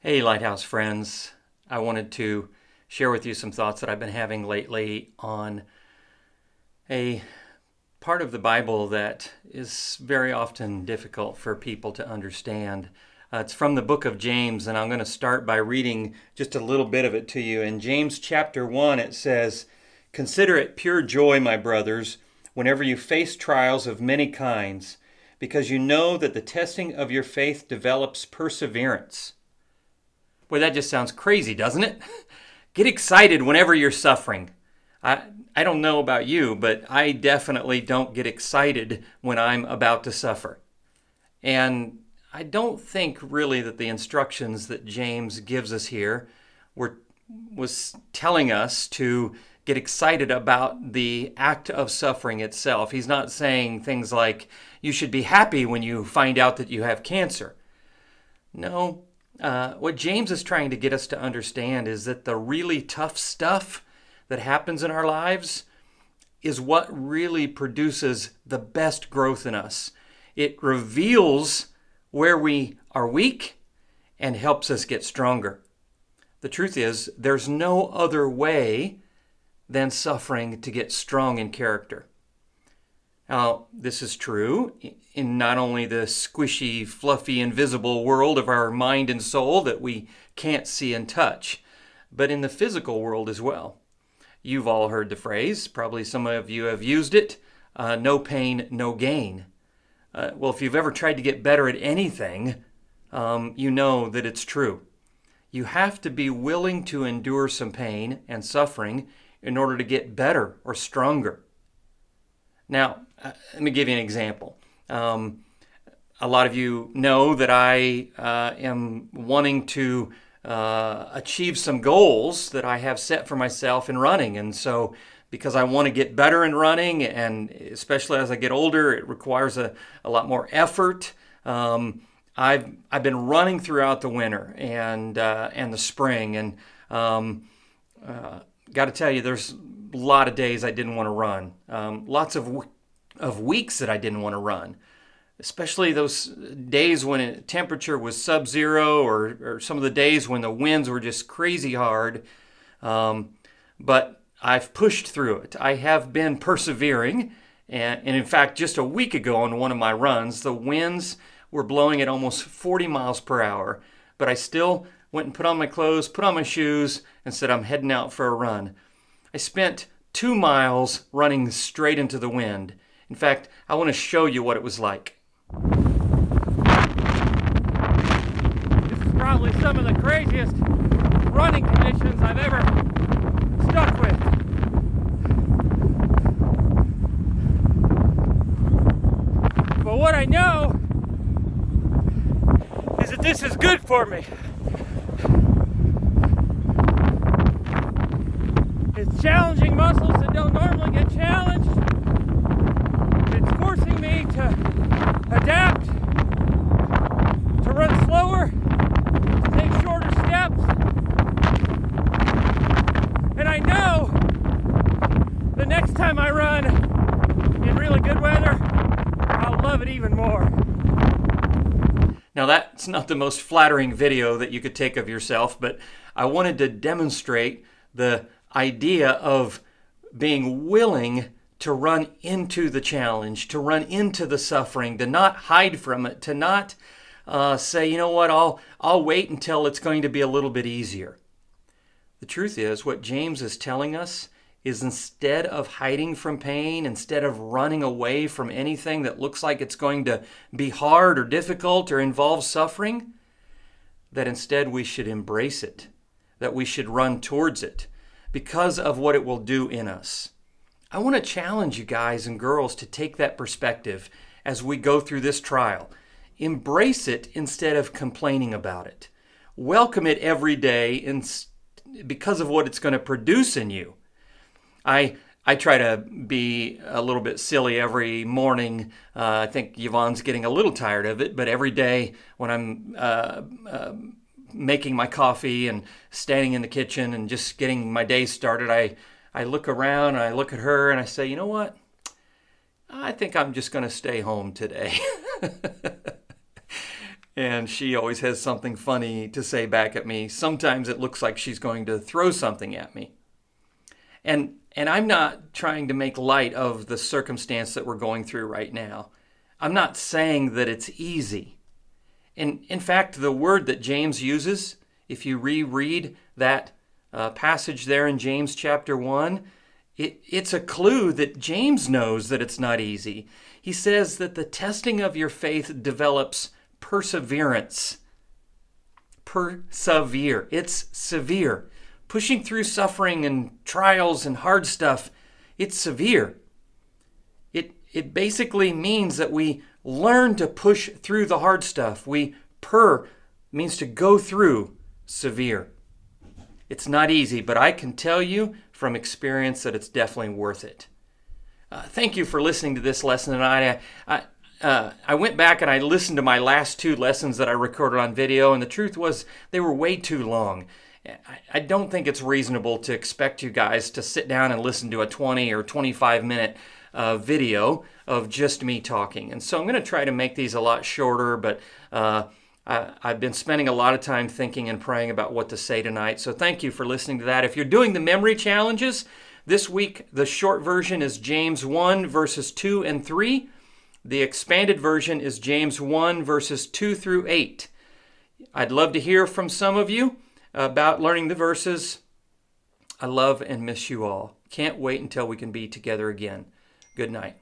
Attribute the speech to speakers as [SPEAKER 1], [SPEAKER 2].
[SPEAKER 1] Hey, Lighthouse friends. I wanted to share with you some thoughts that I've been having lately on a part of the Bible that is very often difficult for people to understand. It's from the book of James, and I'm going to start by reading just a little bit of it to you. In James chapter 1, it says, "Consider it pure joy, my brothers, whenever you face trials of many kinds, because you know that the testing of your faith develops perseverance." Boy, that just sounds crazy, doesn't it? Get excited whenever you're suffering. I don't know about you, but I definitely don't get excited when I'm about to suffer. And I don't think really that the instructions that James gives us here was telling us to get excited about the act of suffering itself. He's not saying things like, you should be happy when you find out that you have cancer. No. What James is trying to get us to understand is that the really tough stuff that happens in our lives is what really produces the best growth in us. It reveals where we are weak and helps us get stronger. The truth is, there's no other way than suffering to get strong in character. Now, this is true in not only the squishy, fluffy, invisible world of our mind and soul that we can't see and touch, but in the physical world as well. You've all heard the phrase, probably some of you have used it, no pain, no gain. Well, if you've ever tried to get better at anything, you know that it's true. You have to be willing to endure some pain and suffering in order to get better or stronger. Now, let me give you an example. A lot of you know that I am wanting to achieve some goals that I have set for myself in running. And so because I want to get better in running, and especially as I get older, it requires a lot more effort. I've been running throughout the winter and the spring, and got to tell you, there's a lot of days I didn't want to run. Lots of weeks that I didn't want to run, especially those days when temperature was sub-zero, or some of the days when the winds were just crazy hard. But I've pushed through it. I have been persevering, and in fact, just a week ago on one of my runs, the winds were blowing at almost 40 miles per hour, but I still went and put on my clothes, put on my shoes, and said I'm heading out for a run. I spent 2 miles running straight into the wind. In fact, I want to show you what it was like. This is probably some of the craziest running conditions I've ever stuck with. But what I know is that this is good for me. It's challenging muscles that don't normally get challenged. It's forcing me to adapt, to run slower, to take shorter steps. And I know the next time I run in really good weather, I'll love it even more. Now, that's not the most flattering video that you could take of yourself, but I wanted to demonstrate the idea of being willing to run into the challenge, to run into the suffering, to not hide from it, to not say, you know what, I'll wait until it's going to be a little bit easier. The truth is, what James is telling us is, instead of hiding from pain, instead of running away from anything that looks like it's going to be hard or difficult or involve suffering, that instead we should embrace it, that we should run towards it because of what it will do in us. I want to challenge you guys and girls to take that perspective as we go through this trial. Embrace it instead of complaining about it. Welcome it every day because of what it's going to produce in you. I try to be a little bit silly every morning. I think Yvonne's getting a little tired of it, but every day when I'm making my coffee and standing in the kitchen and just getting my day started, I look around and I look at her and I say, you know what? I think I'm just going to stay home today. And she always has something funny to say back at me. Sometimes it looks like she's going to throw something at me. And I'm not trying to make light of the circumstance that we're going through right now. I'm not saying that it's easy. In fact, the word that James uses, if you reread that passage there in James chapter 1, it's a clue that James knows that it's not easy. He says that the testing of your faith develops perseverance. Persevere. It's severe. Pushing through suffering and trials and hard stuff, it's severe. It basically means that we learn to push through the hard stuff. Means to go through severe. It's not easy, but I can tell you from experience that it's definitely worth it. Thank you for listening to this lesson tonight. I went back and I listened to my last 2 lessons that I recorded on video, and the truth was they were way too long. I don't think it's reasonable to expect you guys to sit down and listen to a 20 or 25 minute video of just me talking. And so I'm going to try to make these a lot shorter, but I've been spending a lot of time thinking and praying about what to say tonight. So thank you for listening to that. If you're doing the memory challenges, this week the short version is James 1 verses 2 and 3. The expanded version is James 1 verses 2 through 8. I'd love to hear from some of you about learning the verses. I love and miss you all. Can't wait until we can be together again. Good night.